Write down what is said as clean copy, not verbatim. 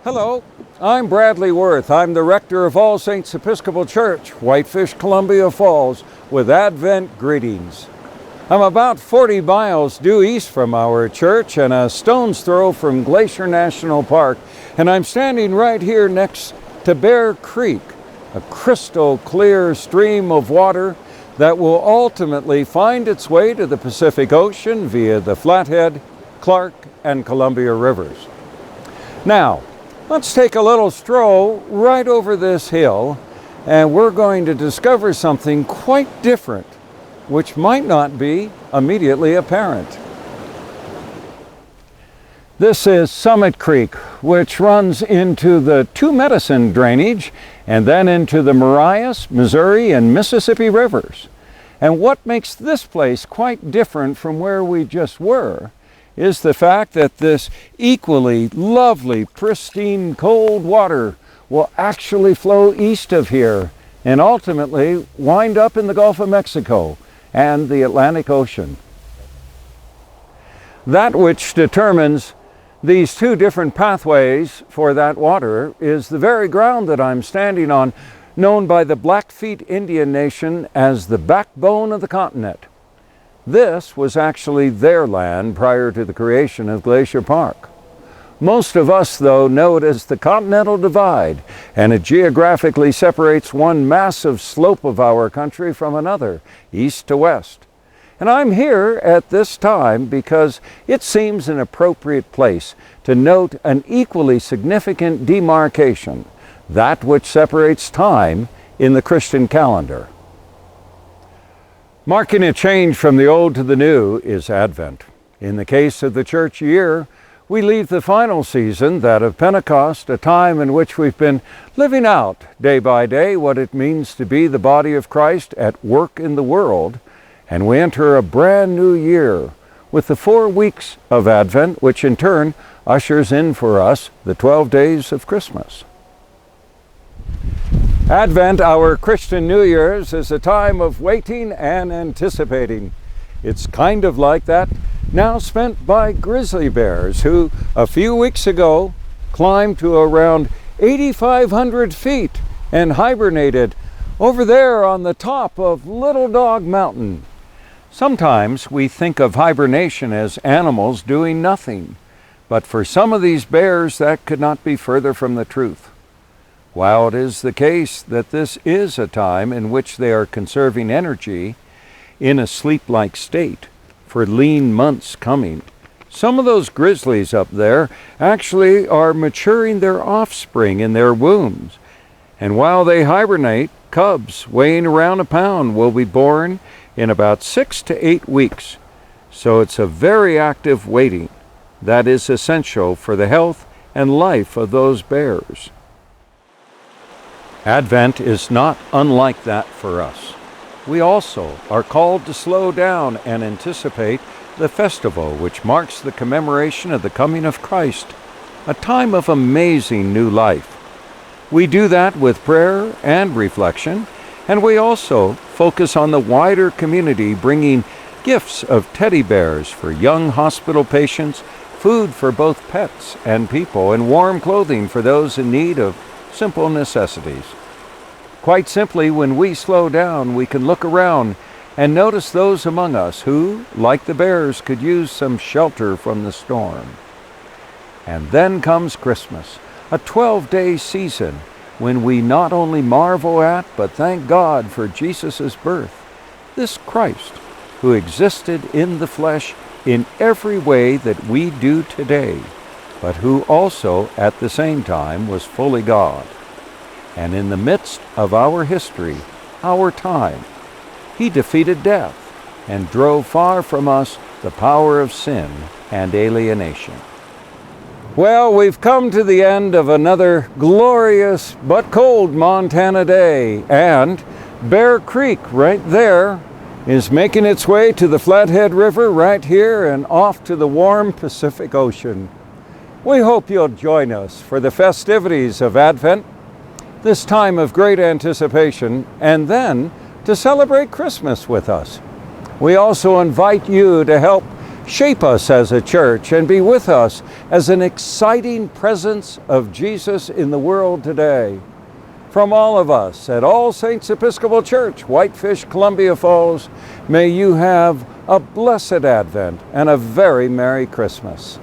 Hello, I'm Bradley Worth. I'm the rector of All Saints Episcopal Church, Whitefish, Columbia Falls, with Advent greetings. I'm about 40 miles due east from our church and a stone's throw from Glacier National Park, and I'm standing right here next to Bear Creek, a crystal clear stream of water that will ultimately find its way to the Pacific Ocean via the Flathead, Clark, and Columbia rivers. Now, let's take a little stroll right over this hill, and we're going to discover something quite different, which might not be immediately apparent. This is Summit Creek, which runs into the Two Medicine drainage and then into the Marias, Missouri, and Mississippi rivers. And what makes this place quite different from where we just were is the fact that this equally lovely, pristine, cold water will actually flow east of here and ultimately wind up in the Gulf of Mexico and the Atlantic Ocean. That which determines these two different pathways for that water is the very ground that I'm standing on, known by the Blackfeet Indian Nation as the backbone of the continent. This was actually their land prior to the creation of Glacier Park. Most of us, though, know it as the Continental Divide, and it geographically separates one massive slope of our country from another, east to west. And I'm here at this time because it seems an appropriate place to note an equally significant demarcation, that which separates time in the Christian calendar. Marking a change from the old to the new is Advent. In the case of the church year, we leave the final season, that of Pentecost, a time in which we've been living out day by day what it means to be the body of Christ at work in the world, and we enter a brand new year with the 4 weeks of Advent, which in turn ushers in for us the 12 days of Christmas. Advent, our Christian New Year's, is a time of waiting and anticipating. It's kind of like that now spent by grizzly bears who, a few weeks ago, climbed to around 8,500 feet and hibernated over there on the top of Little Dog Mountain. Sometimes we think of hibernation as animals doing nothing, but for some of these bears that could not be further from the truth. While it is the case that this is a time in which they are conserving energy in a sleep-like state for lean months coming, some of those grizzlies up there actually are maturing their offspring in their wombs. And while they hibernate, cubs weighing around a pound will be born in about 6 to 8 weeks. So it's a very active waiting that is essential for the health and life of those bears. Advent is not unlike that for us. We also are called to slow down and anticipate the festival which marks the commemoration of the coming of Christ, a time of amazing new life. We do that with prayer and reflection, and we also focus on the wider community, bringing gifts of teddy bears for young hospital patients, food for both pets and people, and warm clothing for those in need of simple necessities. Quite simply, when we slow down, we can look around and notice those among us who, like the bears, could use some shelter from the storm. And then comes Christmas, a 12-day season when we not only marvel at, but thank God for Jesus' birth, this Christ who existed in the flesh in every way that we do today, but who also at the same time was fully God. And in the midst of our history, our time, he defeated death and drove far from us the power of sin and alienation. Well, we've come to the end of another glorious but cold Montana day, and Bear Creek right there is making its way to the Flathead River right here and off to the warm Pacific Ocean. We hope you'll join us for the festivities of Advent, this time of great anticipation, and then to celebrate Christmas with us. We also invite you to help Shape us as a church and be with us as an exciting presence of Jesus in the world today. From all of us at All Saints Episcopal Church, Whitefish, Columbia Falls, may you have a blessed Advent and a very Merry Christmas.